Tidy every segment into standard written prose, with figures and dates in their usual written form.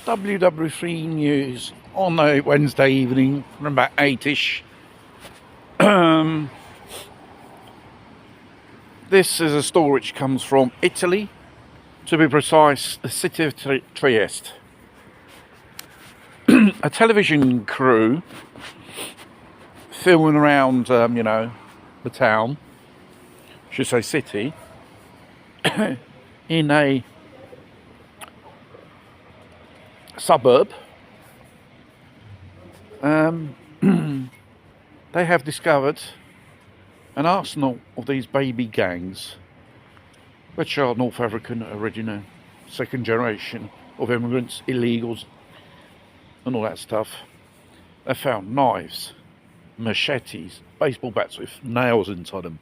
WW3 News on a Wednesday evening from about 8ish. This is a story which comes from Italy, to be precise, the city of Trieste. A television crew filming around, the town, should say city, in a suburb. They have discovered an arsenal of these baby gangs, which are North African origin, second generation of immigrants, illegals, and all that stuff. They found knives, machetes, baseball bats with nails inside them,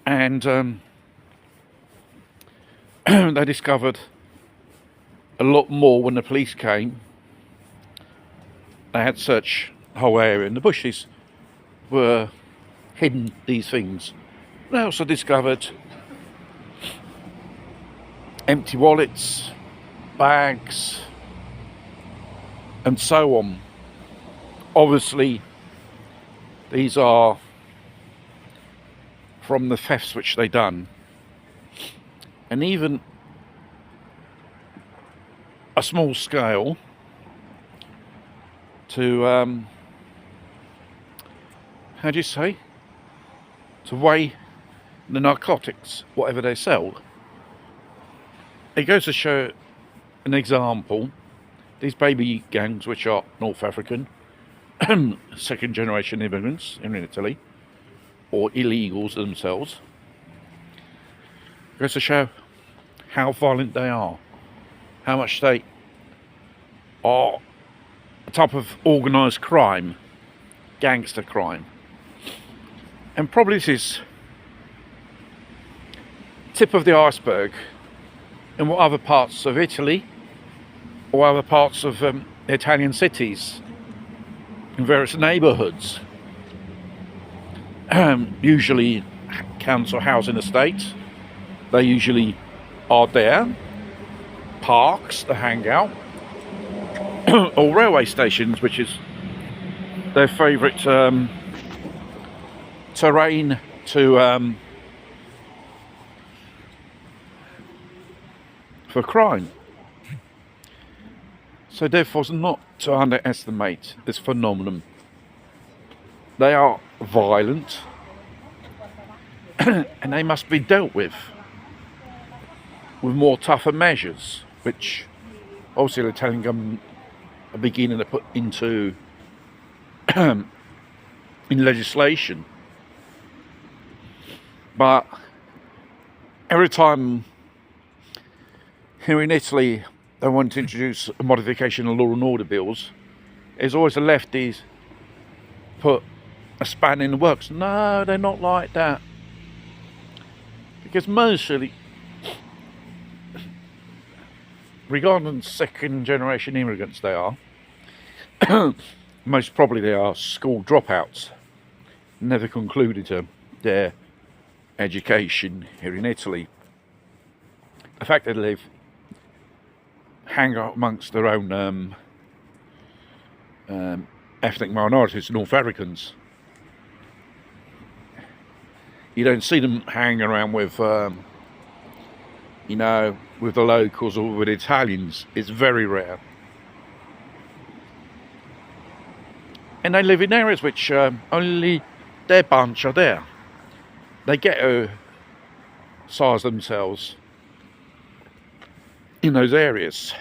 and they discovered a lot more when the police came. They had searched the whole area, and the bushes were hidden these things. They also discovered empty wallets, bags, and so on. Obviously, these are from the thefts which they done, and even a small scale to how do you say, to weigh the narcotics, whatever they sell. It goes to show an example. These baby gangs, which are North African, second generation immigrants in Italy, or illegals themselves, goes to show how violent they are, how much they are a type of organised crime, gangster crime. And probably this is tip of the iceberg in what other parts of Italy or other parts of Italian cities, in various neighbourhoods, usually council housing estates, they usually are there, parks to hang out, or railway stations, which is their favourite terrain to for crime. So therefore, not to underestimate this phenomenon. They are violent and they must be dealt with more tougher measures, which obviously the Italian government are beginning to put into in legislation. But every time here in Italy they want to introduce a modification of law and order bills, there's always the lefties put a span in the works. No, they're not like that. Because mostly, regarding second generation immigrants they are, most probably they are school dropouts, never concluded their education here in Italy. The fact that they hang out amongst their own ethnic minorities, North Africans, you don't see them hanging around with with the locals or with Italians. It's very rare. And they live in areas which only their bunch are there. They get to size themselves in those areas.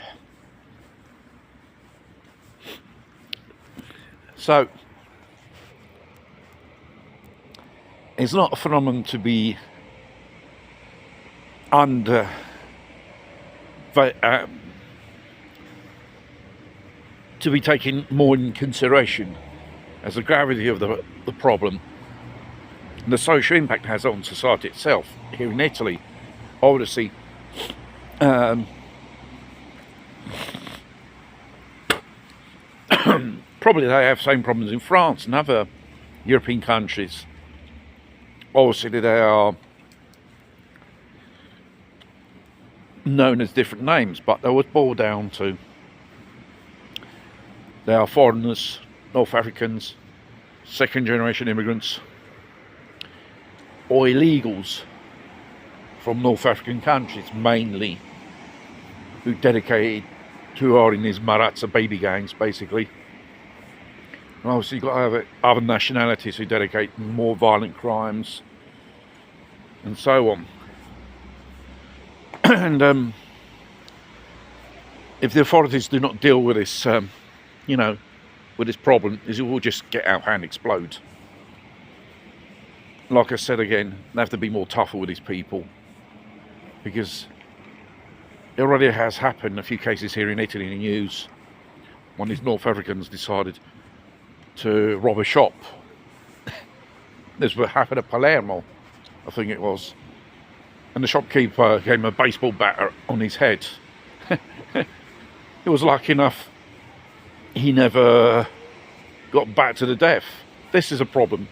So it's not a phenomenon to be to be taken more in consideration as the gravity of the problem and the social impact it has on society itself. Here in Italy, obviously, probably they have the same problems in France and other European countries. Obviously, they are known as different names, but they would boil down to they are foreigners, North Africans, second generation immigrants, or illegals from North African countries mainly, who are in these Maratza baby gangs basically. And obviously you've got to have other nationalities who dedicate more violent crimes and so on. And if the authorities do not deal with this, with this problem, it will just get out of hand, explode. Like I said again, they have to be more tougher with these people, because it already has happened. A few cases here in Italy in the news. One of these North Africans decided to rob a shop. This happened at Palermo, I think it was. And the shopkeeper gave him a baseball bat on his head. He was lucky enough he never got back to the death. This is a problem.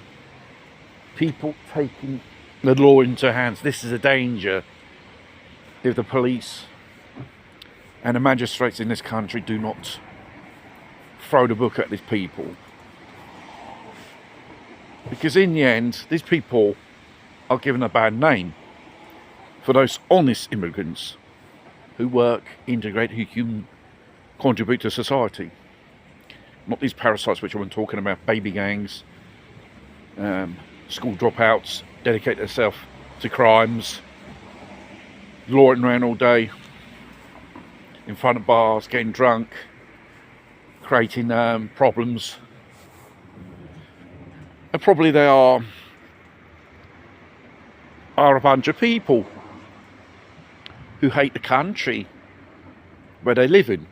People taking the law into hands. This is a danger if the police and the magistrates in this country do not throw the book at these people. Because in the end, these people are given a bad name for those honest immigrants who work, integrate, who can contribute to society. Not these parasites which I've been talking about, baby gangs, school dropouts, dedicate themselves to crimes, loitering around all day in front of bars, getting drunk, creating problems. And probably they are a bunch of people who hate the country where they live in.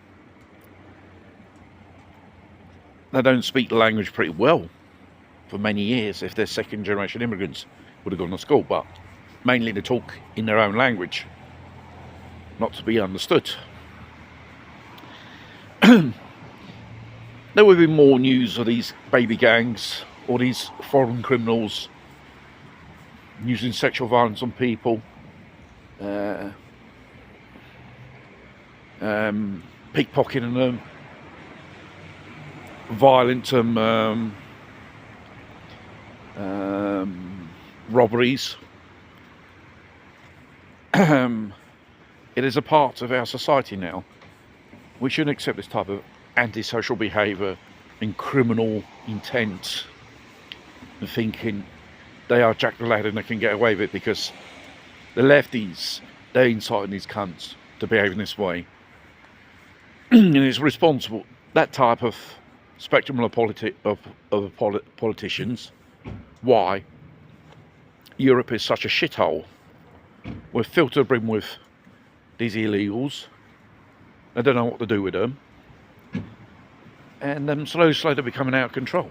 They don't speak the language pretty well for many years. If they're second generation immigrants, would have gone to school, but mainly they talk in their own language, not to be understood. There will be more news of these baby gangs or these foreign criminals using sexual violence on people, pickpocketing them, violent robberies. It is a part of our society now. We shouldn't accept this type of antisocial behaviour and criminal intent and thinking they are Jack the Lad and they can get away with it because the lefties, they're inciting these cunts to behave in this way. And it's responsible, that type of spectrum of politicians, why Europe is such a shithole. We're filled to the brim with these illegals. They don't know what to do with them. And slowly they're becoming out of control.